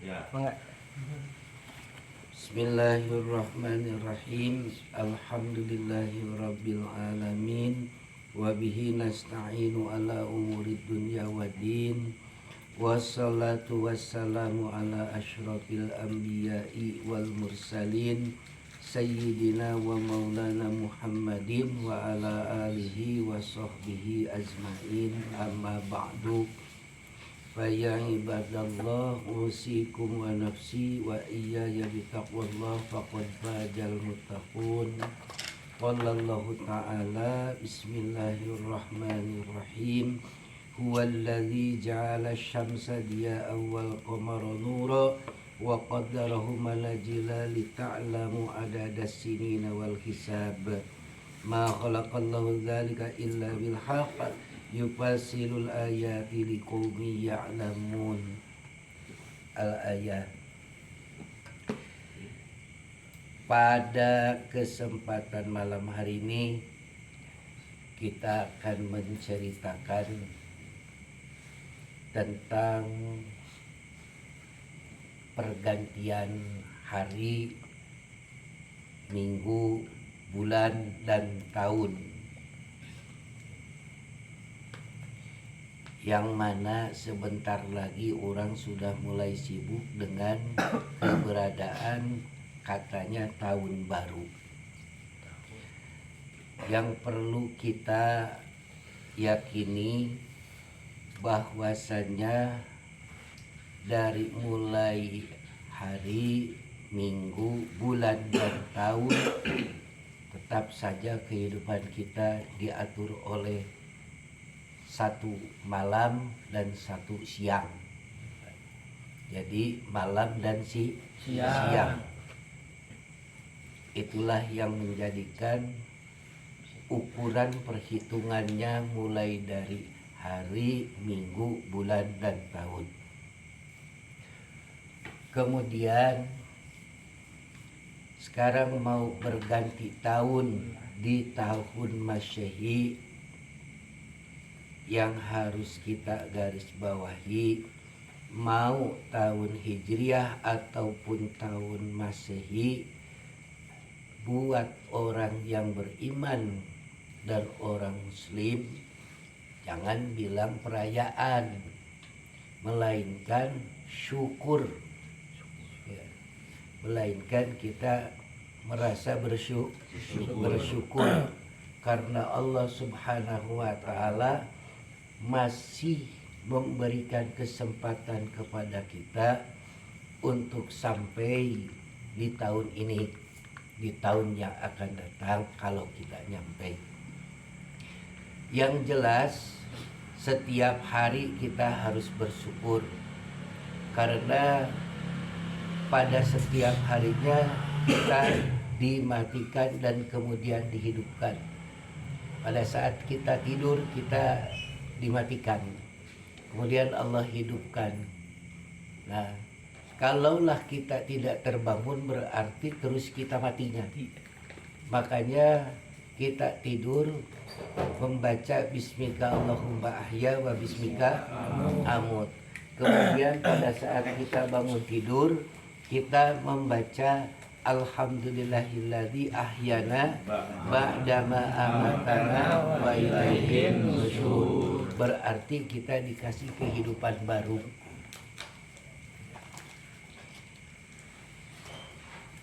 Ya. Mangga. Bismillahirrahmanirrahim. Alhamdulillahirabbil alamin. Wa bihi nasta'inu ala umurid dunya waddin. Wassalatu wassalamu ala asyrafil anbiya'i wal mursalin sayyidina wa maulana Muhammadin wa ala alihi wa sahbihi ajma'in. Amma ba'du. Faya ibadallah usikum wa nafsi wa iyaya bitaqwallah faqad fajal muttaqun. Qala Allah ta'ala bismillahirrahmanirrahim. Huwallazi ja'ala asy-syamsa diya'an wal qamara nura wa qaddarahu manazila lita'lamu adadas sinina wal hisab. Ma khalaqallahu dzalika illa bil haqq yufasilul ayati liqaumi ya'lamun. Al-ayat. Pada kesempatan malam hari ini kita akan menceritakan tentang pergantian hari, minggu, bulan, dan tahun, yang mana sebentar lagi orang sudah mulai sibuk dengan keberadaan katanya tahun baru. Yang perlu kita yakini bahwasannya dari mulai hari, minggu, bulan, dan tahun tetap saja kehidupan kita diatur oleh satu malam dan satu siang. Jadi malam dan siang. Itulah yang menjadikan ukuran perhitungannya mulai dari hari, minggu, bulan, dan tahun. Kemudian sekarang mau berganti tahun di tahun Masehi. Yang harus kita garis bawahi, mau tahun Hijriah ataupun tahun Masehi, buat orang yang beriman dan orang Muslim, jangan bilang perayaan, melainkan syukur. Melainkan kita merasa bersyukur karena Allah Subhanahu wa ta'ala masih memberikan kesempatan kepada kita untuk sampai di tahun ini, di tahun yang akan datang kalau kita nyampe. Yang jelas setiap hari kita harus bersyukur karena pada setiap harinya kita dimatikan dan kemudian dihidupkan. Pada saat kita tidur kita dimatikan, kemudian Allah hidupkan. Nah, kalaulah kita tidak terbangun berarti terus kita matinya. Makanya kita tidur membaca bismika Allahumma ahya wa bismika amut. Kemudian pada saat kita bangun tidur kita membaca alhamdulillahilladzi ahyana ba'dama amatana wa ilaihin nusyur. Berarti kita dikasih kehidupan baru.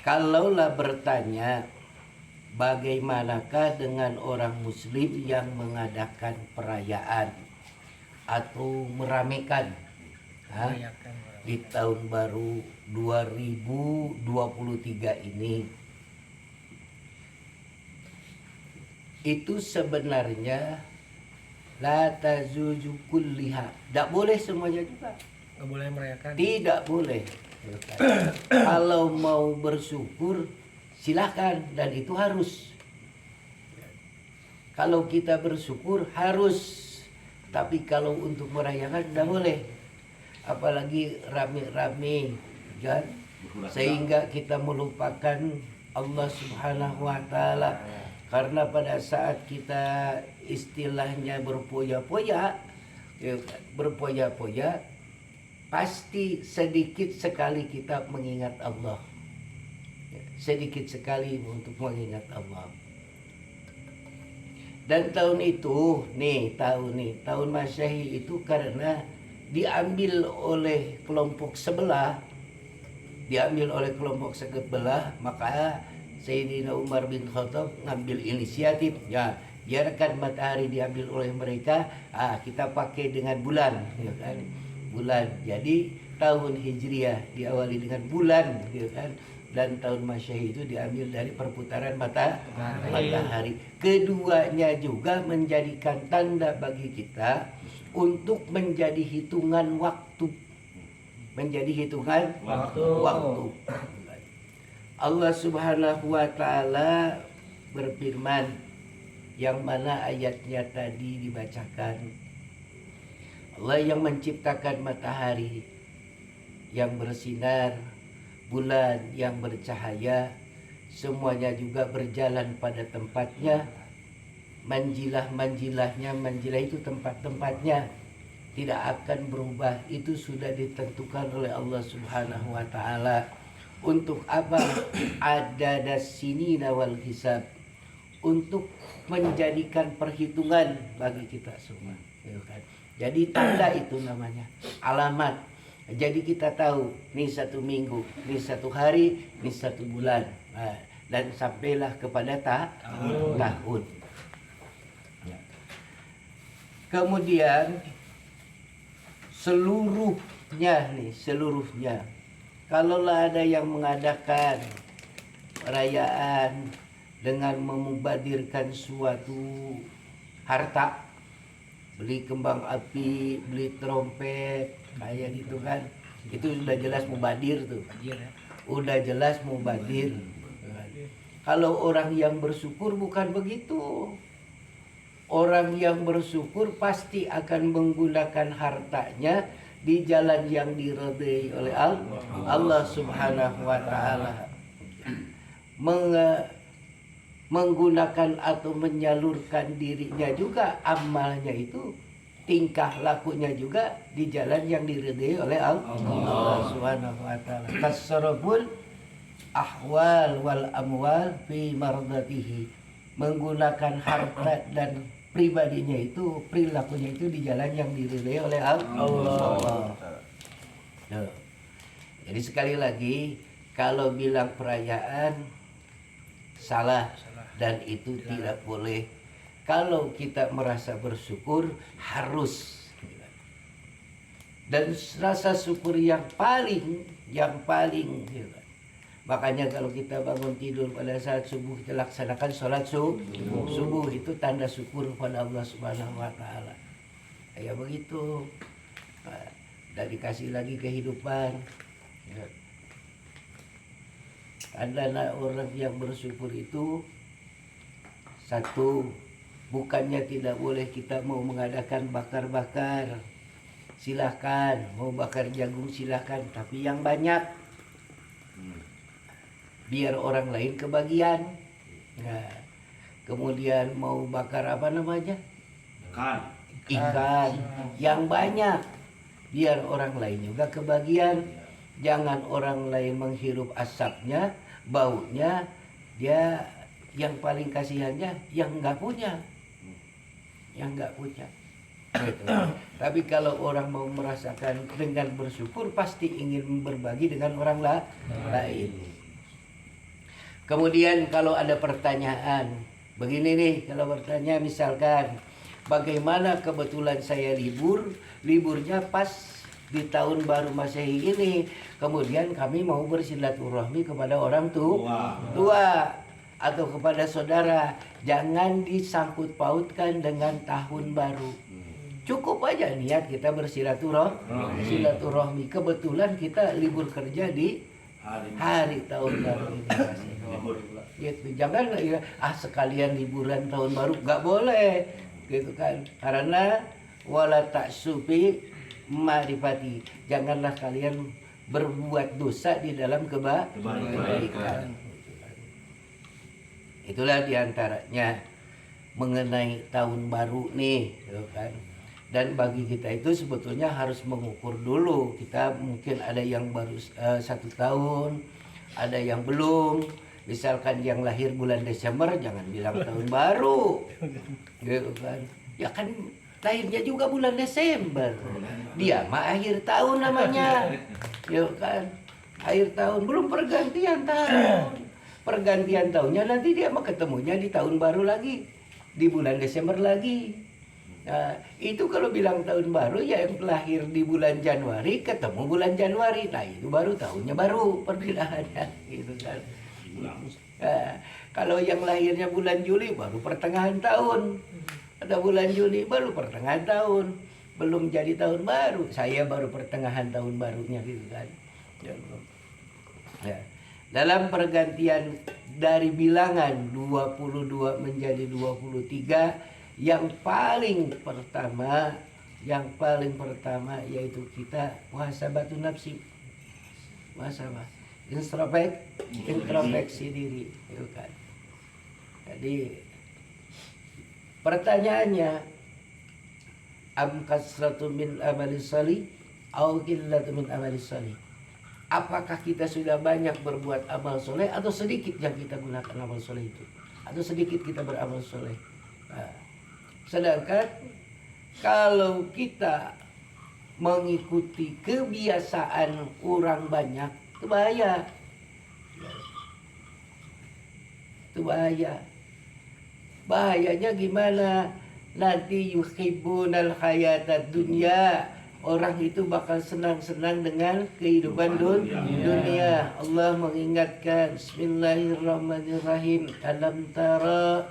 Kalaulah bertanya, bagaimanakah dengan orang Muslim yang mengadakan perayaan atau meramaikan di tahun baru 2023 ini? Itu sebenarnya la tazuju kulliha, tidak boleh semuanya juga. Nggak boleh merayakan. Tidak boleh. Kalau mau bersyukur silakan, dan itu harus. Kalau kita bersyukur harus, tapi kalau untuk merayakan tidak boleh. Apalagi rame-rame kan, sehingga kita melupakan Allah Subhanahu wa ta'ala. Karena pada saat kita istilahnya berpoya-poya, pasti sedikit sekali kita mengingat Allah. Sedikit sekali untuk mengingat Allah. Dan tahun itu, tahun Masehi itu karena diambil oleh kelompok sebelah, maka Sayyidina Umar bin Khattab ngambil inisiatif, ya biarkan matahari diambil oleh mereka, kita pakai dengan bulan, ya kan? Bulan. Jadi tahun Hijriah diawali dengan bulan, ya kan? Dan tahun Masehi itu diambil dari perputaran matahari. Keduanya juga menjadikan tanda bagi kita untuk menjadi hitungan waktu. Waktu. Allah Subhanahu wa taala berfirman, yang mana ayatnya tadi dibacakan. Allah yang menciptakan matahari yang bersinar, bulan yang bercahaya, semuanya juga berjalan pada tempatnya. Manjilah-manjilahnya, manjilah itu tempat-tempatnya, tidak akan berubah. Itu sudah ditentukan oleh Allah Subhanahu wa taala. Untuk apa? Adadas sinina wal hisab, untuk menjadikan perhitungan bagi kita semua. Jadi tanda itu namanya alamat. Jadi kita tahu ini 1 minggu, ini 1 hari, ini 1 bulan, dan sampailah kepada tahun. Kemudian seluruhnya, kalaulah ada yang mengadakan perayaan dengan memubadirkan suatu harta, beli kembang api, beli trompet, kayak gitu kan, itu sudah jelas mubadir tuh, udah jelas mubadir. Kalau orang yang bersyukur bukan begitu. Orang yang bersyukur pasti akan menggunakan hartanya di jalan yang diridai oleh Allah Subhanahu wa taala. Menggunakan atau menyalurkan dirinya juga, amalnya itu, tingkah lakunya juga di jalan yang diridai oleh Allah Subhanahu wa taala. Tasarruful ahwal wal amwal fi mardatihi, menggunakan harta dan pribadinya itu, perilakunya itu di jalan yang diridai oleh Allah. Jadi sekali lagi, kalau bilang perayaan salah dan itu tidak boleh. Kalau kita merasa bersyukur harus, dan rasa syukur yang paling makanya kalau kita bangun tidur pada saat subuh, kita laksanakan sholat subuh, itu tanda syukur pada Allah Subhanahu wa taala. Kayak begitu. Dan dikasih lagi kehidupan. Tanda orang yang bersyukur itu, satu, bukannya tidak boleh kita mau mengadakan bakar-bakar, silahkan, mau bakar jagung silahkan, tapi yang banyak, biar orang lain kebagian. Nah, kemudian mau bakar apa namanya? Ikan yang banyak, biar orang lain juga kebagian. Jangan orang lain menghirup asapnya, baunya, dia yang paling kasihannya yang nggak punya. Gitu. Tapi kalau orang mau merasakan dengan bersyukur, pasti ingin berbagi dengan orang lain. Kemudian kalau ada pertanyaan, begini nih, kalau bertanya misalkan, bagaimana kebetulan saya liburnya pas di tahun baru Masehi ini, kemudian kami mau bersilaturahmi kepada orang tua atau kepada saudara, jangan disangkut pautkan dengan tahun baru. Cukup aja niat kita bersilaturahmi. Kebetulan kita libur kerja di hari tahun baru ini. Gitu. Jangan sekalian liburan tahun baru, nggak boleh gitu kan, karena wala ta'sufi ma'rifati, janganlah kalian berbuat dosa di dalam kebaikan. Itulah diantaranya mengenai tahun baru nih, gitu kan. Dan bagi kita itu sebetulnya harus mengukur dulu. Kita mungkin ada yang baru 1 tahun, ada yang belum. Misalkan yang lahir bulan Desember, jangan bilang tahun baru, gitu kan? Ya kan lahirnya juga bulan Desember. Dia mah akhir tahun namanya, gitu kan? Akhir tahun, belum pergantian tahun. Pergantian tahunnya nanti dia mah ketemunya di tahun baru lagi, di bulan Desember lagi. Nah, itu kalau bilang tahun baru ya yang lahir di bulan Januari ketemu bulan Januari. Nah, itu baru tahunnya baru perbedaannya gitu kan. Nah, kalau yang lahirnya bulan Juli baru pertengahan tahun. Ada bulan Juli baru pertengahan tahun. Belum jadi tahun baru. Saya baru pertengahan tahun barunya gitu kan. Ya. Dalam pergantian dari bilangan 22 menjadi 23, yang paling pertama yaitu kita muhasabatun nafsi, muhasabah, introspeksi diri, gitu kan. Jadi pertanyaannya, am kasratu min amali sholih au qillatu min amali sholih? Apakah kita sudah banyak berbuat amal soleh atau sedikit yang kita gunakan amal soleh itu, atau sedikit kita beramal soleh? Nah, sedangkan kalau kita mengikuti kebiasaan orang banyak, itu bahaya. Itu bahaya. Bahayanya gimana? Nanti yuhibbunal hayatad dunya. Orang itu bakal senang-senang dengan kehidupan dunia. Allah mengingatkan, Bismillahirrahmanirrahim. Alam tara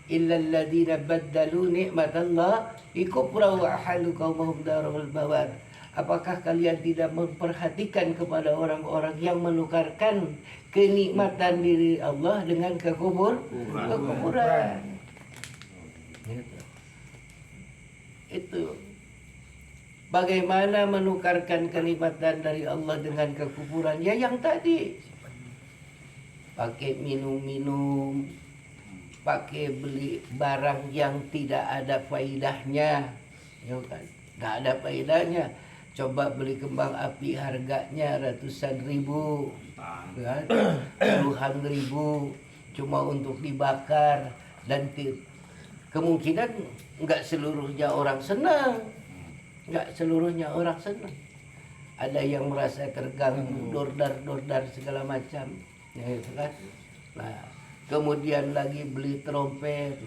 illal ladzina baddalu ni'matallah bikufra wa ahalu qaumahum darul bawar. Apakah kalian tidak memperhatikan kepada orang-orang yang menukarkan kenikmatan diri Allah dengan kekufuran? Itu bagaimana menukarkan kenikmatan dari Allah dengan kekufuran? Ya yang tadi, pakai minum-minum, pakai beli barang yang tidak ada faedahnya, ya kan? Nggak ada faedahnya. Coba beli kembang api harganya ratusan ribu, kan? Puluhan ribu, cuma untuk dibakar, dan kemungkinan nggak seluruhnya orang senang, nggak seluruhnya orang senang. Ada yang merasa terganggu, dordar segala macam, ya itu kan. Nah, kemudian lagi beli trompet,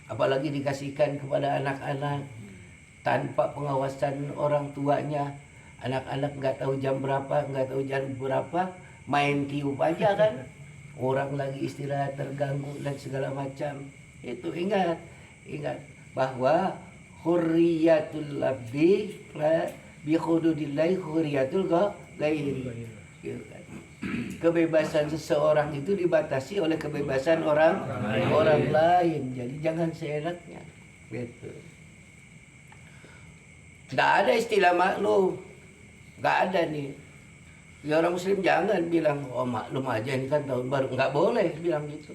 apalagi dikasihkan kepada anak-anak tanpa pengawasan orang tuanya. Anak-anak nggak tahu jam berapa, nggak tahu jam berapa, main tiup aja kan. Orang lagi istirahat terganggu dan segala macam. Itu ingat bahwa hurriyatul abdi bi hududillahi hurriyatul ghairi. Kebebasan seseorang itu dibatasi oleh kebebasan orang lain. Jadi jangan seenaknya. Gitu. Nggak ada istilah maklum, nggak ada nih. Ya orang Muslim jangan bilang, oh maklum aja ini kan tahun baru. Nggak boleh bilang gitu,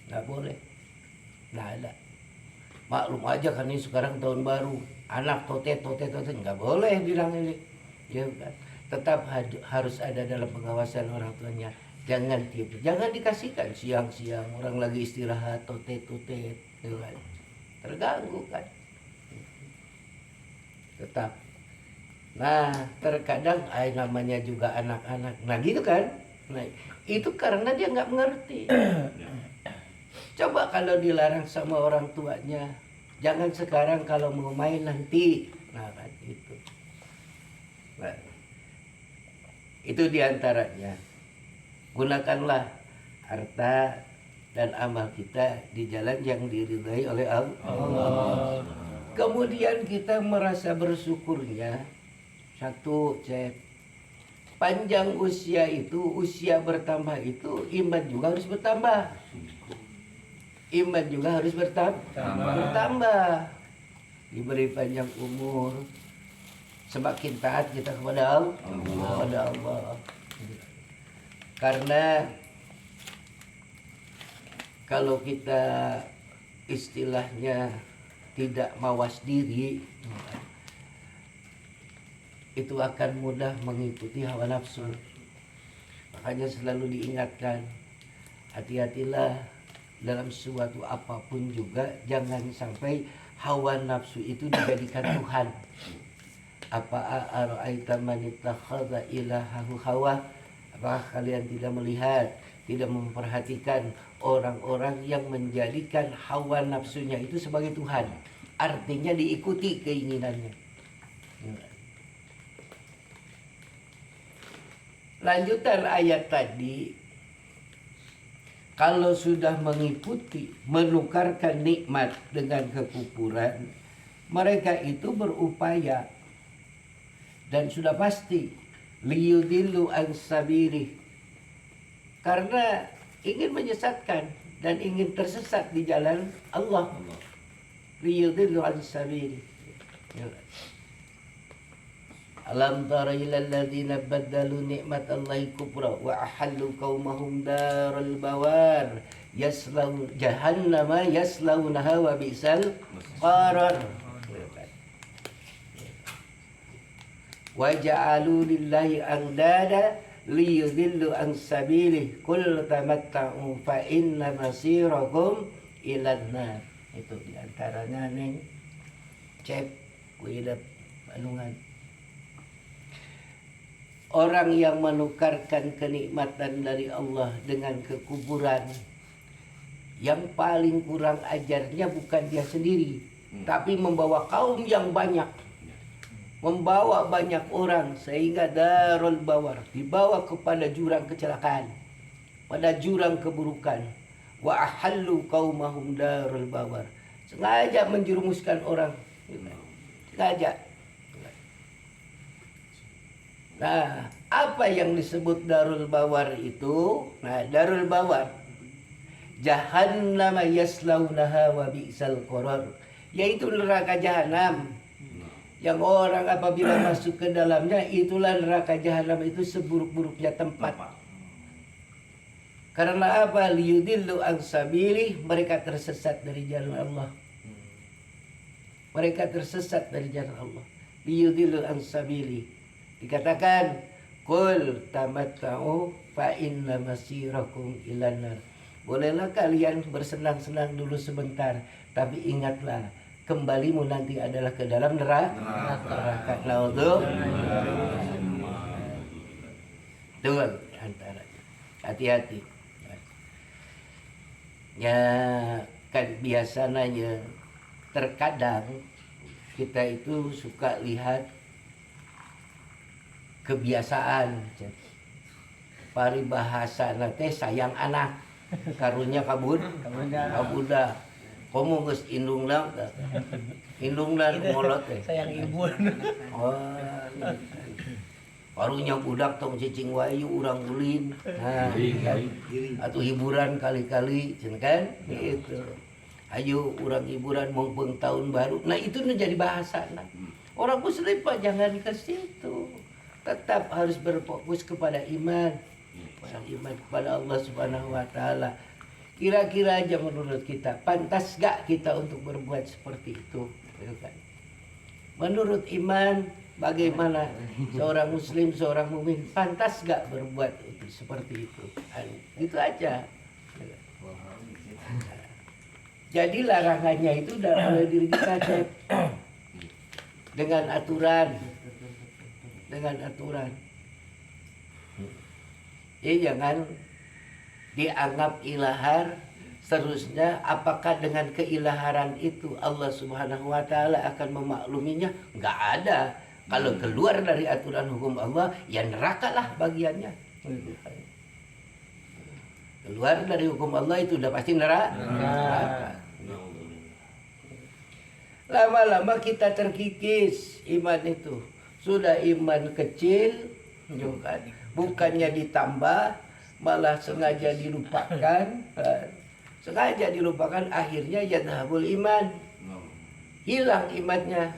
nggak boleh, nggak ada. Maklum aja kan ini sekarang tahun baru, anak totet, nggak boleh bilang ini. Ya kan, tetap harus ada dalam pengawasan orang tuanya. Jangan tiup, jangan dikasihkan siang-siang orang lagi istirahat totet, ya kan? Terganggu kan. Tetap. Nah, terkadang namanya juga anak-anak. Nah, gitu kan? Nah, itu karena dia nggak mengerti. Coba kalau dilarang sama orang tuanya, jangan sekarang, kalau mau main nanti. Nah, kan itu. Nah, itu diantaranya. Gunakanlah harta dan amal kita di jalan yang diridhai oleh Allah. Kemudian kita merasa bersyukurnya, satu, panjang usia itu, usia bertambah itu, iman juga harus bertambah. Iman juga harus bertambah. Diberi panjang umur, semakin taat kita kepada Allah. Karena kalau kita istilahnya tidak mawas diri, itu akan mudah mengikuti hawa nafsu. Makanya selalu diingatkan, hati-hatilah dalam suatu apapun juga, jangan sampai hawa nafsu itu dijadikan Tuhan. Apa ara'aita man ittakhadha ilahahu hawa? Apakah kalian tidak melihat, tidak memperhatikan orang-orang yang menjadikan hawa nafsunya itu sebagai Tuhan? Artinya diikuti keinginannya. Lanjutan ayat tadi, kalau sudah mengikuti, menukarkan nikmat dengan kekufuran, mereka itu berupaya dan sudah pasti liyudillu an sabili, karena ingin menyesatkan dan ingin tersesat di jalan Allah. Liyudillu an sabili. Alam tara ilal ladzina baddalu ni'matallahi kufra wa ahallu qaumahum daral bawar yaslaw jahannama yaslawnaha wa bi'sal qarar. Wa ja'alu lillahi andada liyudillu an sabilihi qul tamatta'u fa inna masirakum ilan nar. Itu diantaranya nih cep kuidap Bandungan. Orang yang menukarkan kenikmatan dari Allah dengan kekuburan, yang paling kurang ajarnya bukan dia sendiri, tapi membawa kaum yang banyak, membawa banyak orang, sehingga darul bawar, dibawa kepada jurang kecelakaan, pada jurang keburukan. Wa ahallu qaumahum darul bawar, sengaja menjerumuskan orang, sengaja. Nah, apa yang disebut darul bawar itu? Nah, darul bawar, jahannam yaslaunaha wa bi'sal qarar, yaitu neraka jahanam yang orang apabila masuk ke dalamnya, itulah neraka jahanam itu seburuk-buruknya tempat. Karena apa? Liyudillu an sabili, mereka tersesat dari jalan Allah. Mereka tersesat dari jalan Allah. Liyudillu an sabili. Dikatakan, qul tamatta'u fa inna masirakum ilan nar. Bolehlah kalian bersenang-senang dulu sebentar, tapi ingatlah, kembalimu nanti adalah ke dalam neraka. Naudzubillah. Betul, antara. Hati-hati. Ya, kan biasanya terkadang kita itu suka lihat kebiasaan, paribahasa nate sayang anak, karunya kabuda, komo geus indungna ngolot teh. Sayang ibu. Oh, karunya budak tong cicing wayu urang ulin. Nah, atuh hiburan kali-kali, cenah kan? Gitu. Ayo urang hiburan mumpung tahun baru. Nah, itu menjadi bahasa. Orang muslim jangan ke situ. Tetap harus berfokus kepada iman, iman kepada Allah Subhanahu wa taala. Kira-kira aja menurut kita, pantas gak kita untuk berbuat seperti itu? Menurut iman, bagaimana seorang muslim, seorang mukmin, pantas gak berbuat seperti itu? Itu aja. Jadi larangannya itu dalam diri kita, cek, dengan aturan. Jangan dianggap ilahar. Seterusnya, apakah dengan keilaharan itu Allah Subhanahu wa taala akan memakluminya? Enggak ada. Kalau keluar dari aturan hukum Allah, ya neraka lah bagiannya. Keluar dari hukum Allah itu udah pasti neraka. Lama-lama kita terkikis iman itu. Sudah iman kecil, bukannya ditambah, malah sengaja dilupakan. Sengaja dilupakan, akhirnya yadhabul iman, hilang imannya.